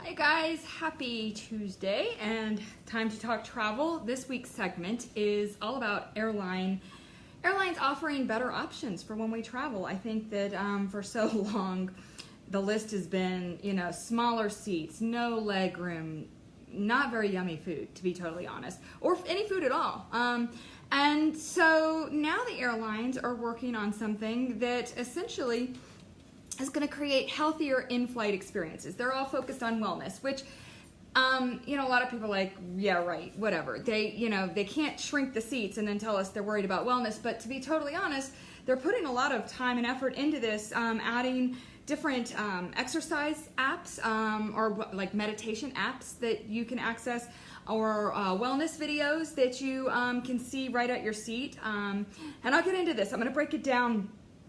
Hi guys, happy Tuesday and time to talk travel. This week's segment is all about airlines offering better options for when we travel. I think that for so long the list has been, smaller seats, no leg room, not very yummy food, to be totally honest, or any food at all. And so now the airlines are working on something that essentially is going to create healthier in-flight experiences. They're all focused on wellness, which, a lot of people are like, yeah, right, whatever. They can't shrink the seats and then tell us they're worried about wellness. But to be totally honest, they're putting a lot of time and effort into this, adding different exercise apps or like meditation apps that you can access, or wellness videos that you can see right at your seat. And I'll get into this. I'm going to break it down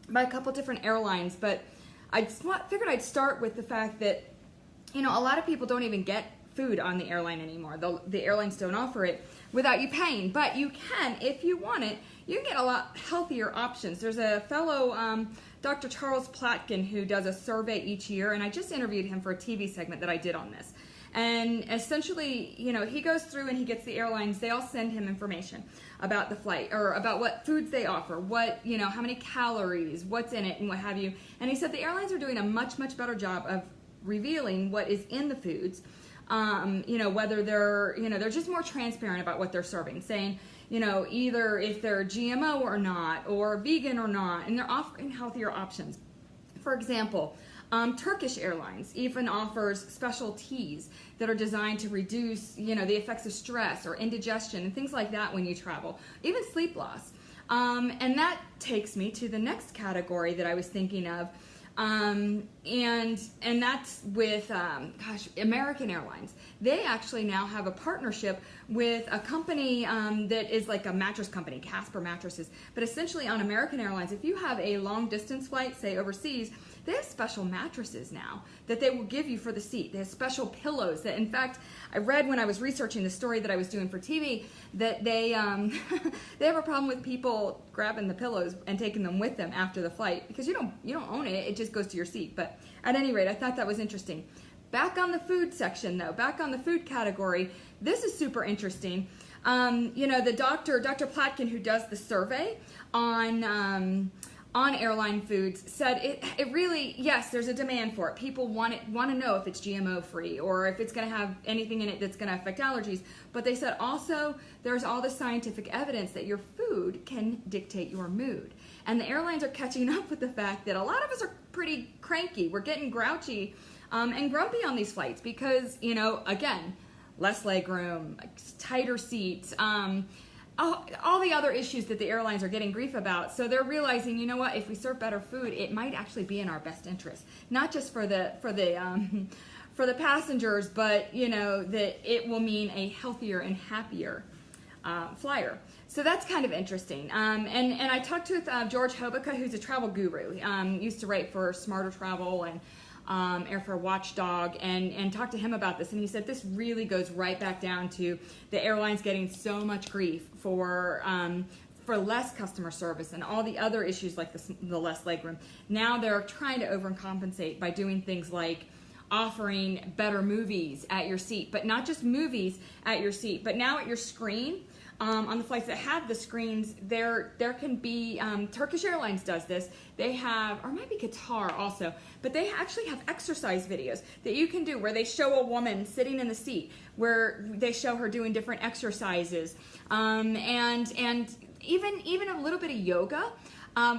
by a couple different airlines, but I figured I'd start with the fact that, a lot of people don't even get food on the airline anymore. The airlines don't offer it without you paying, but you can, if you want it, you can get a lot healthier options. There's a fellow, Dr. Charles Platkin, who does a survey each year, and I just interviewed him for a TV segment that I did on this. And essentially, he goes through and he gets the airlines, they all send him information about the flight or about what foods they offer, what, how many calories, what's in it and what have you. And he said the airlines are doing a much, much better job of revealing what is in the foods. Whether they're just more transparent about what they're serving, saying, either if they're GMO or not, or vegan or not, and they're offering healthier options. For example, Turkish Airlines even offers special teas that are designed to reduce, the effects of stress or indigestion and things like that when you travel, even sleep loss. And that takes me to the next category that I was thinking of, and that's with, American Airlines. They actually now have a partnership with a company that is like a mattress company, Casper Mattresses. But essentially on American Airlines, if you have a long distance flight, say overseas, they have special mattresses now that they will give you for the seat. They have special pillows that, in fact, I read when I was researching the story that I was doing for TV that they they have a problem with people grabbing the pillows and taking them with them after the flight because you don't own it. It just goes to your seat. But at any rate, I thought that was interesting. Back on the food section, though, back on the food category, this is super interesting. The Dr. Platkin, who does the survey on airline foods, said it really, yes, there's a demand for it. People want to know if it's GMO free or if it's going to have anything in it that's going to affect allergies. But they said also there's all the scientific evidence that your food can dictate your mood. And the airlines are catching up with the fact that a lot of us are pretty cranky. We're getting grouchy and grumpy on these flights because, again, less leg room, tighter seats, all the other issues that the airlines are getting grief about. So they're realizing, if we serve better food, it might actually be in our best interest, not just for the passengers, but that it will mean a healthier and happier flyer. So that's kind of interesting. And I talked with George Hobica, who's a travel guru. Used to write for Smarter Travel and Airfare Watchdog, and talked to him about this, and he said this really goes right back down to the airlines getting so much grief for less customer service and all the other issues like the less legroom. Now they're trying to overcompensate by doing things like offering better movies at your seat, but not just movies at your seat, but now at your screen. On the flights that have the screens, there can be, Turkish Airlines does this, they have, or it might be Qatar also, but they actually have exercise videos that you can do where they show a woman sitting in the seat, where they show her doing different exercises, and even a little bit of yoga,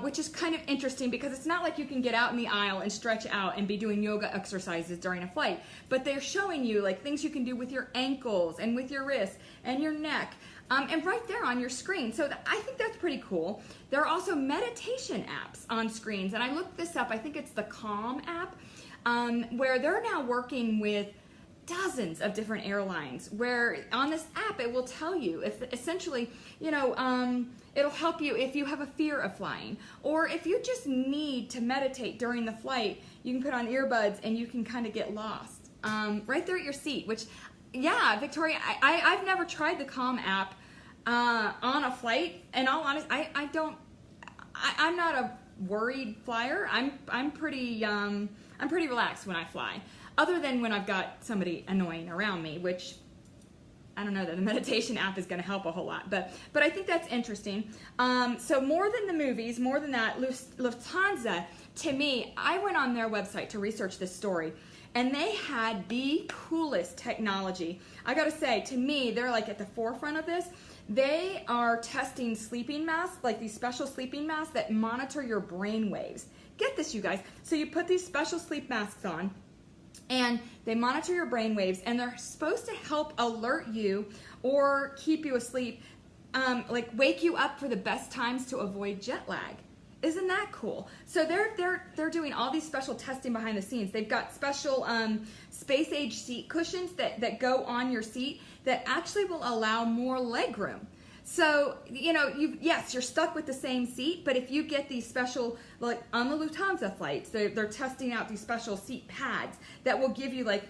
which is kind of interesting because it's not like you can get out in the aisle and stretch out and be doing yoga exercises during a flight, but they're showing you like things you can do with your ankles and with your wrists and your neck. And right there on your screen. So I think that's pretty cool. There are also meditation apps on screens. And I looked this up. I think it's the Calm app, where they're now working with dozens of different airlines, where on this app it will tell you if essentially, it'll help you if you have a fear of flying, or if you just need to meditate during the flight, you can put on earbuds and you can kind of get lost right there at your seat, which, yeah, Victoria, I've never tried the Calm app on a flight. In all honesty, I'm not a worried flyer. I'm pretty relaxed when I fly. other than when I've got somebody annoying around me, which I don't know that the meditation app is going to help a whole lot, but I think that's interesting. So more than the movies, more than that, Lufthansa, to me, I went on their website to research this story, and they had the coolest technology. I got to say, to me, they're like at the forefront of this. They are testing sleeping masks, like these special sleeping masks that monitor your brain waves. Get this, you guys. So you put these special sleep masks on, and they monitor your brain waves, and they're supposed to help alert you or keep you asleep, like wake you up for the best times to avoid jet lag. Isn't that cool? So they're doing all these special testing behind the scenes. They've got special space age seat cushions that go on your seat that actually will allow more leg room. So, you know, yes, you're stuck with the same seat, but if you get these special, like on the Lufthansa flights, they're testing out these special seat pads that will give you like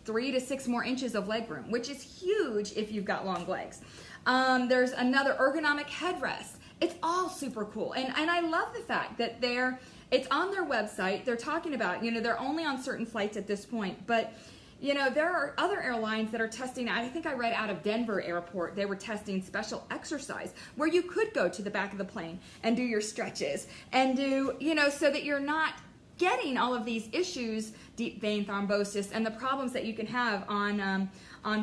3 to 6 more inches of leg room, which is huge if you've got long legs. There's another ergonomic headrest. It's all super cool. And I love the fact that it's on their website. They're talking about, you know, they're only on certain flights at this point, but you know, there are other airlines that are testing. I think I read out of Denver Airport, they were testing special exercise where you could go to the back of the plane and do your stretches and do, you know, so that you're not getting all of these issues, deep vein thrombosis, and the problems that you can have on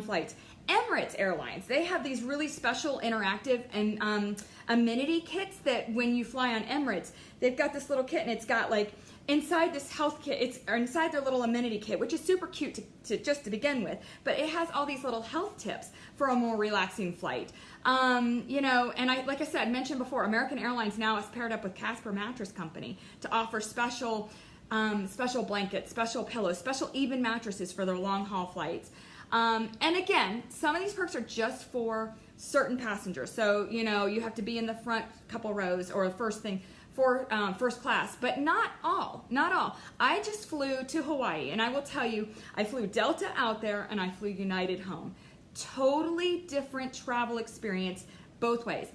flights. Emirates Airlines, they have these really special interactive and amenity kits that when you fly on Emirates, they've got this little kit, and it's got like inside this health kit, it's inside their little amenity kit, which is super cute to begin with, but it has all these little health tips for a more relaxing flight. You know, and like I said, mentioned before, American Airlines now is paired up with Casper Mattress Company to offer special blankets, special pillows, special even mattresses for their long haul flights. And again, some of these perks are just for certain passengers. So, you know, you have to be in the front couple rows or the first thing for first class, but not all. I just flew to Hawaii, and I will tell you, I flew Delta out there and I flew United home. Totally different travel experience both ways.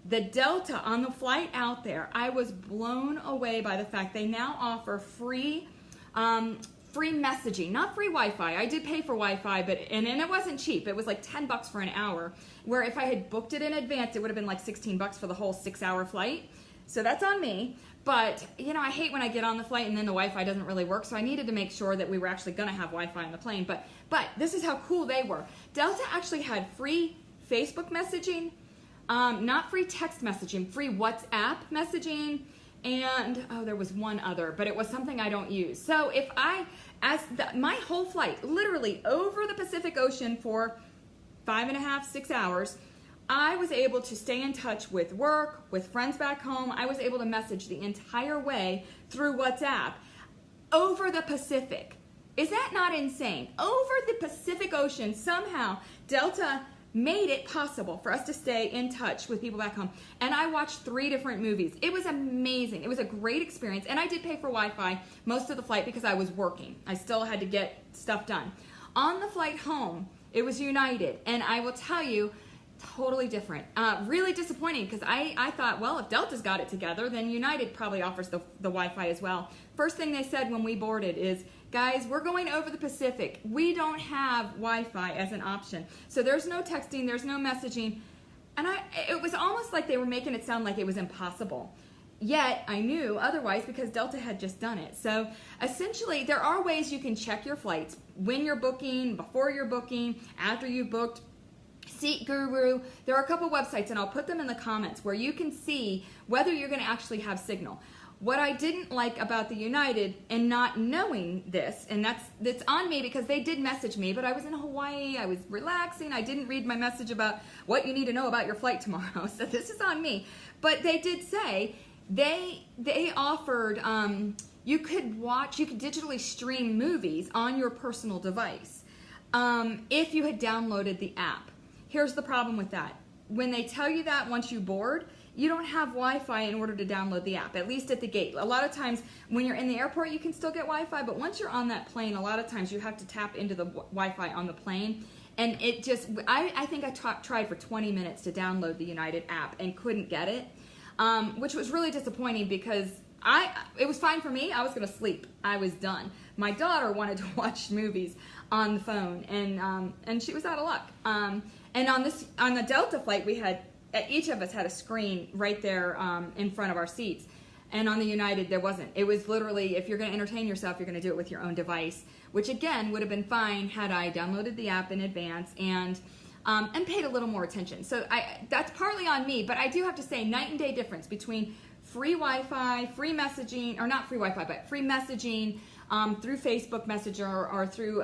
The Delta on the flight out there, I was blown away by the fact they now offer free messaging, not free Wi-Fi. I did pay for Wi-Fi, and it wasn't cheap. It was like $10 for an hour, where if I had booked it in advance, it would have been like $16 for the whole 6-hour flight. So that's on me. But, you know, I hate when I get on the flight and then the Wi-Fi doesn't really work, so I needed to make sure that we were actually going to have Wi-Fi on the plane. But this is how cool they were. Delta actually had free Facebook messaging, not free text messaging, free WhatsApp messaging, and there was one other, but it was something I don't use. So if my whole flight, literally over the Pacific Ocean for 5.5, 6 hours, I was able to stay in touch with work, with friends back home. I was able to message the entire way through WhatsApp over the Pacific. Is that not insane? Over the Pacific Ocean, somehow Delta made it possible for us to stay in touch with people back home. And I watched 3 different movies. It was amazing. It was a great experience. And I did pay for Wi-Fi most of the flight because I was working. I still had to get stuff done. On the flight home, it was United. And I will tell you, totally different. Really disappointing, because I thought, well, if Delta's got it together, then United probably offers the Wi-Fi as well. First thing they said when we boarded is, guys, we're going over the Pacific. We don't have Wi-Fi as an option. So there's no texting, there's no messaging. And it was almost like they were making it sound like it was impossible. Yet I knew otherwise because Delta had just done it. So essentially, there are ways you can check your flights when you're booking, before you're booking, after you've booked. Seat Guru, there are a couple websites, and I'll put them in the comments, where you can see whether you're going to actually have signal. What I didn't like about the United and not knowing this, and that's on me because they did message me, but I was in Hawaii, I was relaxing, I didn't read my message about what you need to know about your flight tomorrow, so this is on me. But they did say they offered, you could digitally stream movies on your personal device if you had downloaded the app. Here's the problem with that. When they tell you that once you board, you don't have Wi-Fi in order to download the app, at least at the gate. A lot of times when you're in the airport, you can still get Wi-Fi, but once you're on that plane, a lot of times you have to tap into the Wi-Fi on the plane. And it just, I think I tried for 20 minutes to download the United app and couldn't get it, which was really disappointing because it was fine for me. I was going to sleep. I was done. my daughter wanted to watch movies on the phone, and she was out of luck. And on the Delta flight, we had, each of us had a screen right there in front of our seats. And on the United, there wasn't. It was literally, if you're going to entertain yourself, you're going to do it with your own device, which again would have been fine had I downloaded the app in advance and paid a little more attention. So that's partly on me, but I do have to say, night and day difference between free Wi-Fi, free messaging, or not free Wi-Fi, but free messaging through Facebook Messenger or through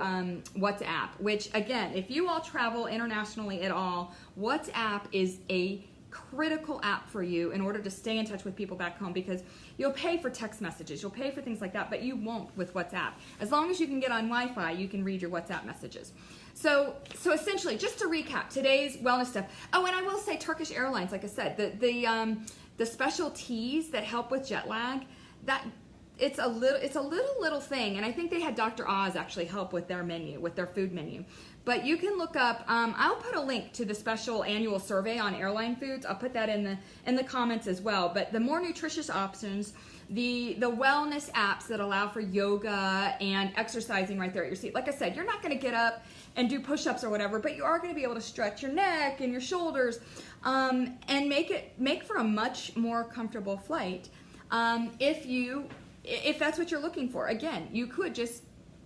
WhatsApp, which again, if you all travel internationally at all, WhatsApp is a critical app for you in order to stay in touch with people back home, because you'll pay for text messages, you'll pay for things like that, but you won't with WhatsApp. As long as you can get on Wi-Fi, you can read your WhatsApp messages. So essentially, just to recap today's wellness stuff. Oh, and I will say Turkish Airlines, like I said, the special teas that help with jet lag, that it's a little thing, and I think they had Dr. Oz actually help with their menu, with their food menu. But you can look up, I'll put a link to the special annual survey on airline foods. I'll put that in the comments as well. But the more nutritious options, the wellness apps that allow for yoga and exercising right there at your seat. Like I said, you're not going to get up and do push-ups or whatever, but you are going to be able to stretch your neck and your shoulders and make for a much more comfortable flight if that's what you're looking for. Again, you could just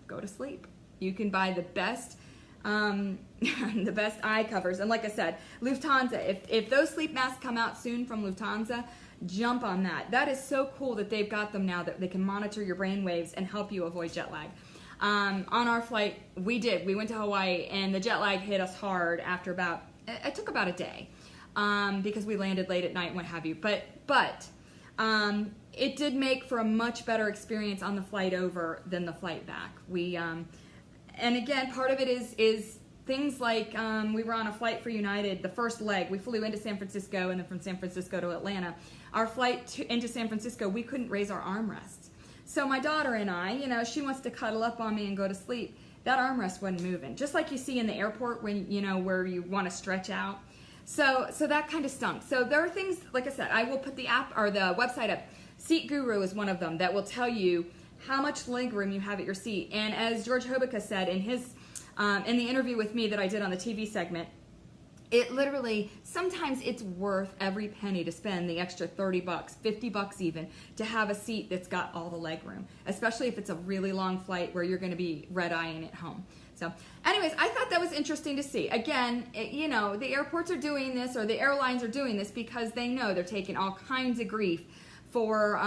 go to sleep. You can buy the best the best eye covers, and like I said, Lufthansa, if those sleep masks come out soon from Lufthansa, jump on that. That is so cool that they've got them now, that they can monitor your brain waves and help you avoid jet lag. On our flight, we went to Hawaii, and the jet lag hit us hard after it took about a day because we landed late at night and what have you, but it did make for a much better experience on the flight over than the flight back. And again, part of it is things like we were on a flight for United, the first leg. We flew into San Francisco and then from San Francisco to Atlanta. Our flight into San Francisco, we couldn't raise our armrests. So my daughter and I, she wants to cuddle up on me and go to sleep. That armrest wasn't moving. Just like you see in the airport when, where you want to stretch out. So that kind of stunk. So there are things, like I said, I will put the app or the website up. Seat Guru is one of them that will tell you how much leg room you have at your seat. And as George Hobica said in his in the interview with me that I did on the TV segment, it literally, sometimes it's worth every penny to spend the extra $30, $50 even, to have a seat that's got all the leg room, especially if it's a really long flight where you're going to be red-eyeing at home. So anyways, I thought that was interesting to see. Again, the airports are doing this, or the airlines are doing this because they know they're taking all kinds of grief for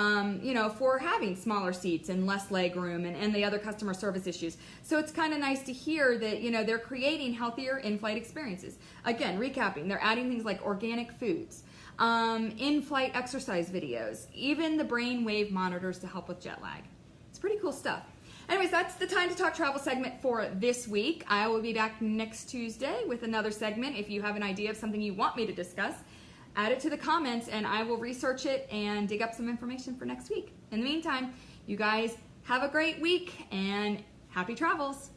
for having smaller seats and less leg room and the other customer service issues. So it's kind of nice to hear that they're creating healthier in-flight experiences. Again, recapping, they're adding things like organic foods, in-flight exercise videos, even the brain wave monitors to help with jet lag. It's pretty cool stuff. Anyways, that's the Time to Talk travel segment for this week. I will be back next Tuesday with another segment. If you have an idea of something you want me to discuss, add it to the comments and I will research it and dig up some information for next week. In the meantime, you guys have a great week and happy travels.